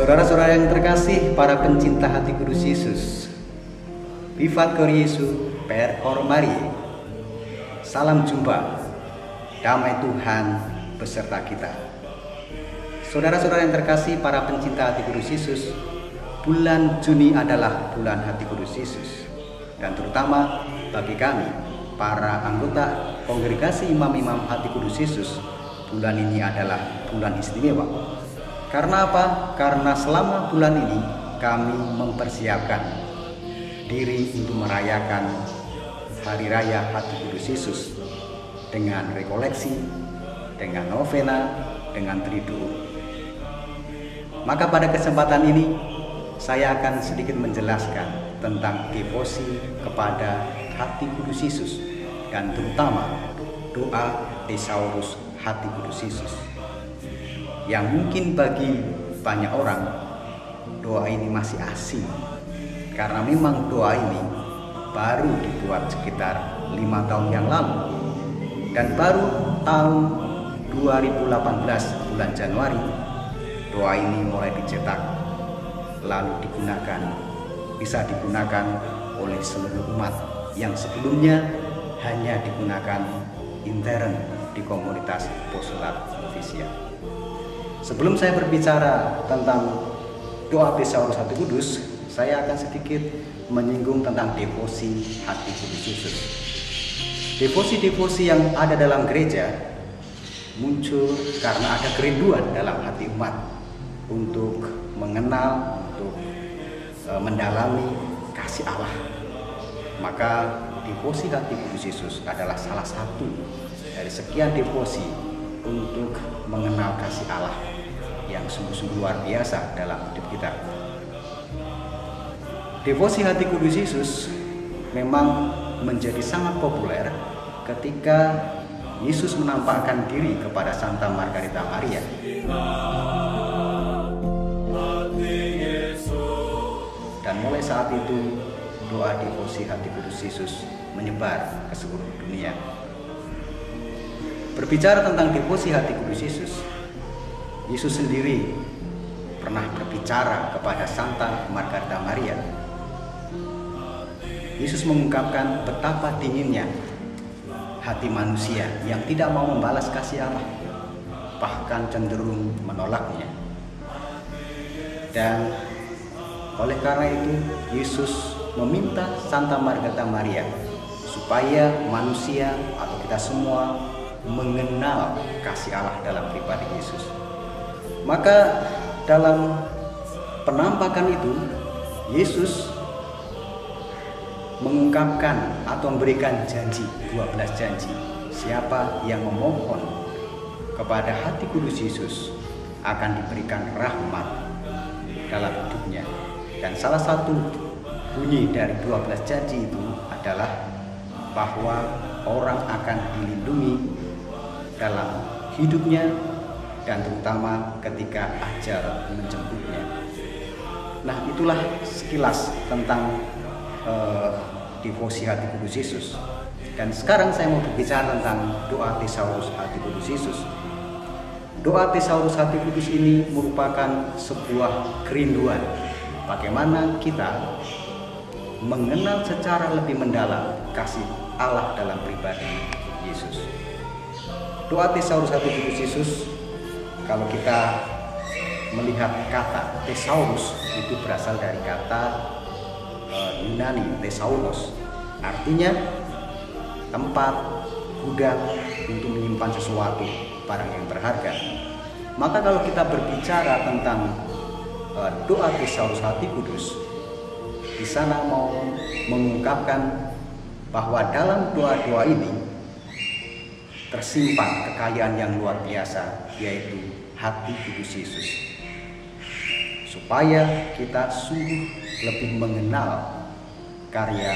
Saudara-saudara yang terkasih, para pencinta hati kudus Yesus, Vivat Cor Jesu, Per Cor Mariae. Salam jumpa, damai Tuhan beserta kita. Saudara-saudara yang terkasih, para pencinta hati kudus Yesus, bulan Juni adalah bulan hati kudus Yesus. Dan terutama bagi kami, para anggota kongregasi imam-imam hati kudus Yesus, bulan ini adalah bulan istimewa. Karena apa? Karena selama bulan ini kami mempersiapkan diri untuk merayakan Hari Raya Hati Kudus Yesus dengan rekoleksi, dengan novena, dengan triduum. Maka pada kesempatan ini saya akan sedikit menjelaskan tentang devosi kepada Hati Kudus Yesus dan terutama doa Thesaurus Hati Kudus Yesus. Yang mungkin bagi banyak orang doa ini masih asing, karena memang doa ini baru dibuat sekitar 5 tahun yang lalu, dan baru tahun 2018 bulan Januari doa ini mulai dicetak lalu bisa digunakan oleh seluruh umat yang sebelumnya hanya digunakan intern di komunitas postulat ofisial. Sebelum saya berbicara tentang doa Thesaurus Hati Kudus, saya akan sedikit menyinggung tentang devosi Hati Kudus Yesus. Devosi-devosi yang ada dalam gereja muncul karena ada kerinduan dalam hati umat untuk mengenal, untuk mendalami kasih Allah. Maka devosi Hati Kudus Yesus adalah salah satu dari sekian devosi untuk mengenal kasih Allah yang sungguh-sungguh luar biasa dalam hidup kita. Devosi Hati Kudus Yesus memang menjadi sangat populer ketika Yesus menampakkan diri kepada Santa Margarita Maria. Dan mulai saat itu doa devosi Hati Kudus Yesus menyebar ke seluruh dunia. Berbicara tentang devosi Hati Kudus Yesus, Yesus sendiri pernah berbicara kepada Santa Margarita Maria. Yesus mengungkapkan betapa dinginnya hati manusia yang tidak mau membalas kasih Allah, bahkan cenderung menolaknya. Dan oleh karena itu Yesus meminta Santa Margarita Maria supaya manusia atau kita semua mengenal kasih Allah dalam pribadi Yesus. Maka dalam penampakan itu Yesus mengungkapkan atau memberikan janji, 12 janji. Siapa yang memohon kepada Hati Kudus Yesus akan diberikan rahmat dalam hidupnya. Dan salah satu bunyi dari 12 janji itu adalah bahwa orang akan dilindungi dalam hidupnya dan terutama ketika ajal menjemputnya. Nah, itulah sekilas tentang devosi Hati Kudus Yesus. Dan sekarang saya mau berbicara tentang doa Thesaurus Hati Kudus Yesus. Doa Thesaurus Hati Kudus ini merupakan sebuah kerinduan bagaimana kita mengenal secara lebih mendalam kasih Allah dalam pribadi Yesus. Doa Thesaurus Hati Kudus Yesus, kalau kita melihat kata Thesaurus itu berasal dari kata Yunani Thesauros, artinya tempat, gudang untuk menyimpan sesuatu, barang yang berharga. Maka kalau kita berbicara tentang doa Thesaurus Hati Kudus, di sana mau mengungkapkan bahwa dalam doa-doa ini tersimpan kekayaan yang luar biasa, yaitu Hati Kudus Yesus, supaya kita sungguh lebih mengenal karya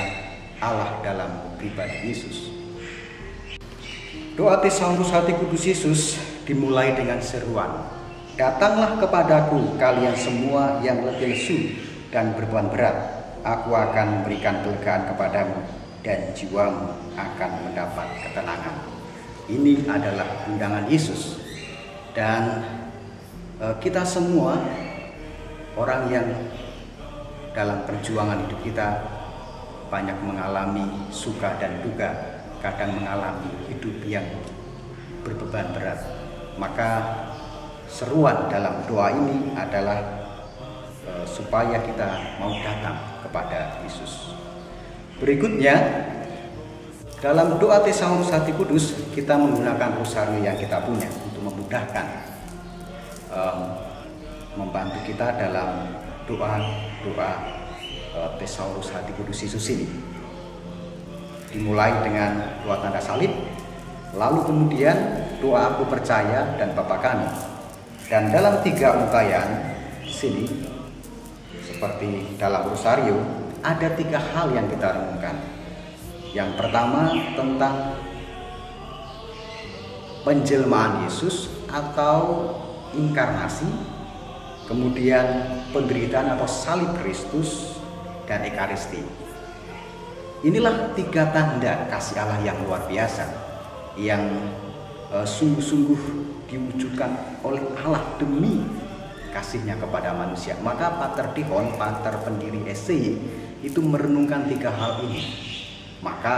Allah dalam pribadi Yesus. Doa Thesaurus Hati Kudus Yesus dimulai dengan seruan, "Datanglah kepadaku kalian semua yang letih lesu dan beban berat, aku akan memberikan kelegaan kepadamu dan jiwamu akan mendapat ketenangan." Ini adalah undangan Yesus, dan kita semua orang yang dalam perjuangan hidup kita banyak mengalami suka dan duka, kadang mengalami hidup yang berbeban berat. Maka seruan dalam doa ini adalah supaya kita mau datang kepada Yesus. Berikutnya, dalam doa Tesaurus Hati Kudus kita menggunakan rosario yang kita punya untuk memudahkan membantu kita dalam doa Tesaurus Hati Kudus Yesus ini. Dimulai dengan doa tanda salib, lalu kemudian doa Aku Percaya dan Bapa Kami. Dan dalam 3 ungkayan sini, seperti dalam rosario, ada 3 hal yang kita renungkan. Yang pertama tentang penjelmaan Yesus atau inkarnasi, kemudian penderitaan atau salib Kristus, dan Ekaristi. Inilah 3 tanda kasih Allah yang luar biasa, yang sungguh-sungguh diwujudkan oleh Allah demi kasihnya kepada manusia. Maka Pater Dihon, pater pendiri SCY, itu merenungkan 3 hal ini. Maka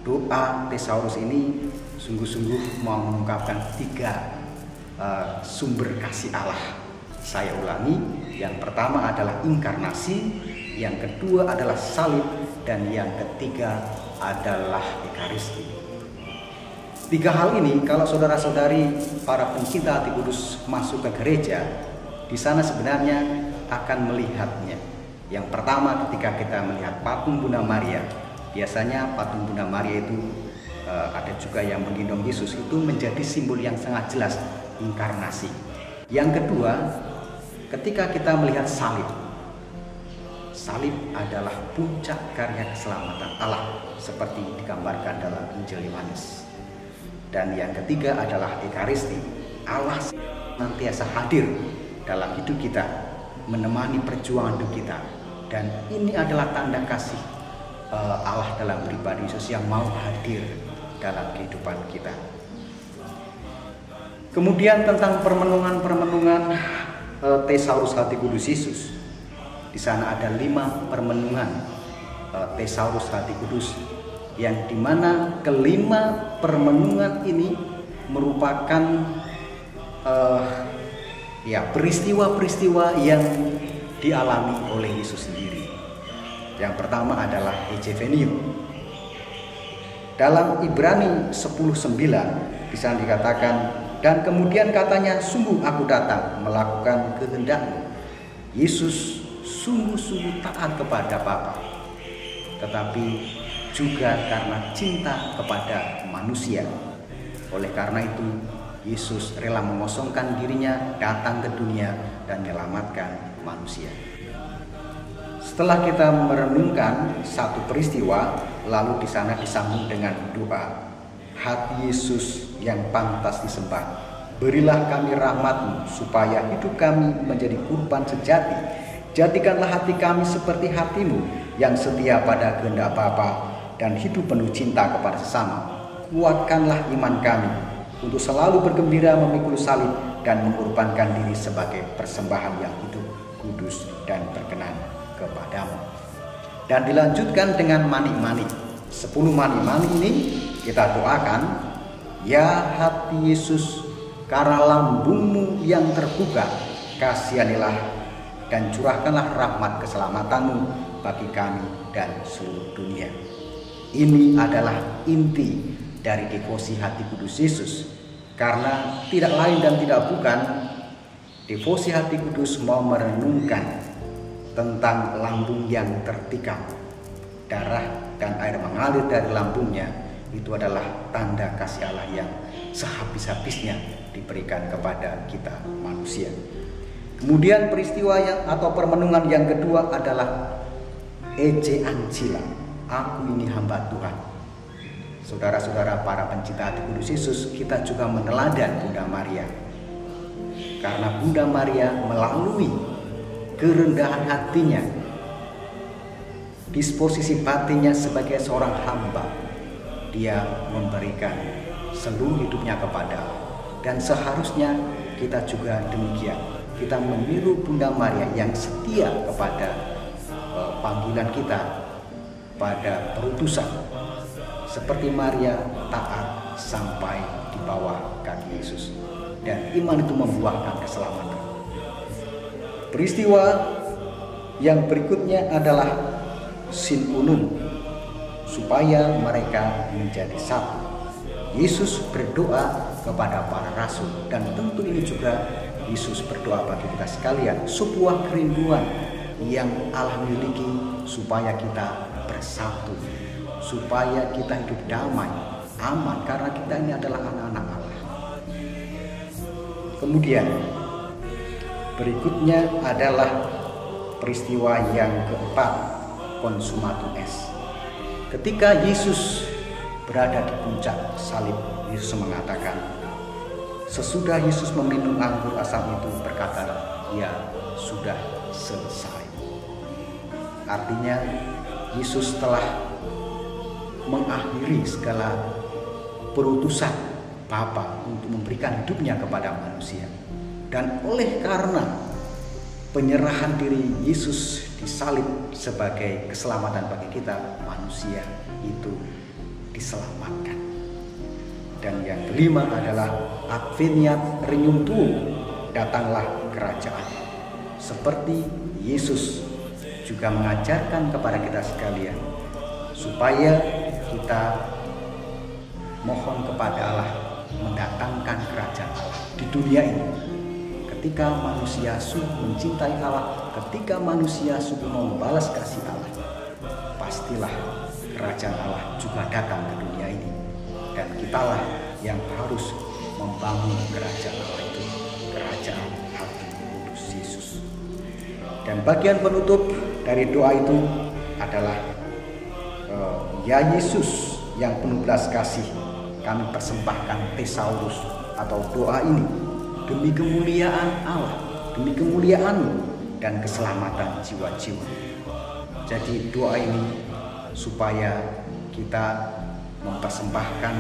doa Tesaurus ini sungguh-sungguh mau mengungkapkan 3 sumber kasih Allah. Saya ulangi, yang pertama adalah inkarnasi, yang kedua adalah salib, dan yang ketiga adalah Ekaristi. 3 hal ini kalau saudara-saudari para pencinta hati kudus masuk ke gereja, di sana sebenarnya akan melihatnya. Yang pertama, ketika kita melihat patung Bunda Maria, biasanya patung Bunda Maria itu ada juga yang menggendong Yesus, itu menjadi simbol yang sangat jelas inkarnasi. Yang kedua, ketika kita melihat salib, salib adalah puncak karya keselamatan Allah seperti digambarkan dalam Injil Yohanes. Dan yang ketiga adalah Ekaristi, Allah senantiasa hadir dalam hidup kita, menemani perjuangan hidup kita. Dan ini adalah tanda kasih Allah dalam pribadi Yesus yang mau hadir dalam kehidupan kita. Kemudian tentang permenungan-permenungan Tesaurus Hati Kudus Yesus. Di sana ada 5 permenungan Tesaurus Hati Kudus, yang dimana kelima permenungan ini merupakan peristiwa-peristiwa yang dialami oleh Yesus sendiri. Yang pertama adalah Epiphania. Dalam Ibrani 10:9 di sana dikatakan, dan kemudian katanya, sungguh aku datang melakukan kehendak-Mu. Yesus sungguh-sungguh taat kepada Bapa, tetapi juga karena cinta kepada manusia. Oleh karena itu, Yesus rela mengosongkan dirinya, datang ke dunia dan menyelamatkan manusia. Setelah kita merenungkan satu peristiwa, lalu di sana disambung dengan doa, hati Yesus yang pantas disembah, berilah kami rahmat-Mu supaya hidup kami menjadi kurban sejati. Jadikanlah hati kami seperti hati-Mu yang setia pada kehendak Bapa dan hidup penuh cinta kepada sesama. Kuatkanlah iman kami untuk selalu bergembira memikul salib dan mengorbankan diri sebagai persembahan yang hidup, kudus, dan berkenan kepadamu. Dan dilanjutkan dengan mani-mani. 10 mani-mani ini kita doakan, ya hati Yesus, karena lambung-Mu yang terbuka, kasihanilah dan curahkanlah rahmat keselamatan-Mu bagi kami dan seluruh dunia. Ini adalah inti dari devosi hati kudus Yesus, karena tidak lain dan tidak bukan, devosi hati kudus mau merenungkan tentang lambung yang tertikam. Darah dan air mengalir dari lambungnya, itu adalah tanda kasih Allah yang sehabis-habisnya diberikan kepada kita manusia. Kemudian peristiwa atau permenungan yang kedua adalah Ecce Ancilla, aku ini hamba Tuhan. Saudara-saudara para pencinta hati kudus Yesus, kita juga meneladan Bunda Maria. Karena Bunda Maria melalui kerendahan hatinya, disposisi batinnya sebagai seorang hamba, dia memberikan seluruh hidupnya kepada Allah. Dan seharusnya kita juga demikian. kita meniru Bunda Maria yang setia kepada panggilan kita pada perutusan. Seperti Maria taat sampai di bawah kaki Yesus. Dan iman itu membuahkan keselamatan. Peristiwa yang berikutnya adalah Sinunun, supaya mereka menjadi satu. Yesus berdoa kepada para rasul, dan tentu ini juga Yesus berdoa bagi kita sekalian, sebuah kerinduan yang Allah miliki supaya kita bersatu, supaya kita hidup damai, aman, karena kita ini adalah anak-anak Allah. Kemudian berikutnya adalah peristiwa yang keempat, Consumatum est. Ketika Yesus berada di puncak salib, Yesus mengatakan, sesudah Yesus meminum anggur asam itu, berkata, ya sudah selesai. Artinya Yesus telah mengakhiri segala perutusan Bapa untuk memberikan hidupnya kepada manusia. Dan oleh karena penyerahan diri Yesus disalib sebagai keselamatan bagi kita, manusia itu diselamatkan. Dan yang kelima adalah Adveniat Regnum Tuum, datanglah kerajaan. Seperti Yesus juga mengajarkan kepada kita sekalian supaya kita mohon kepada Allah mendatangkan kerajaan Allah di dunia ini. Ketika manusia sungguh mencintai Allah, ketika manusia sungguh membalas kasih Allah, pastilah kerajaan Allah juga datang ke dunia ini. Dan kitalah yang harus membangun kerajaan Allah itu, kerajaan hati kudus Yesus. Dan bagian penutup dari doa itu adalah ya Yesus yang penuh belas kasih, kami persembahkan Thesaurus atau doa ini demi kemuliaan Allah, demi kemuliaan-Mu dan keselamatan jiwa-jiwa. Jadi doa ini supaya kita mempersembahkan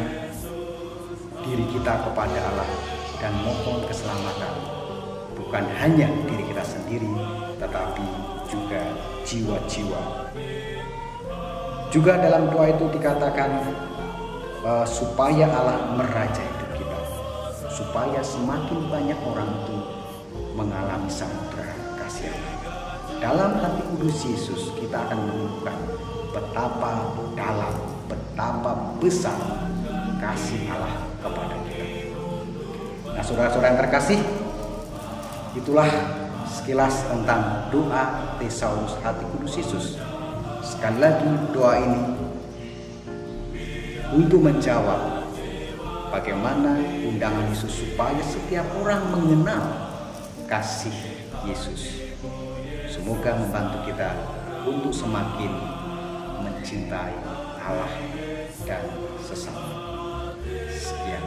diri kita kepada Allah dan mohon keselamatan, bukan hanya diri kita sendiri, tetapi juga jiwa-jiwa. Juga dalam doa itu dikatakan supaya Allah merajai hidup kita, supaya semakin banyak orang itu mengalami samudera kasih Allah. Dalam hati kudus Yesus kita akan menemukan betapa dalam, betapa besar kasih Allah kepada kita. Nah, saudara-saudara yang terkasih, itulah sekilas tentang doa Thesaurus hati kudus Yesus. Sekali lagi, doa ini untuk menjawab bagaimana undangan Yesus supaya setiap orang mengenal kasih Yesus. Semoga membantu kita untuk semakin mencintai Allah dan sesama. Sekian.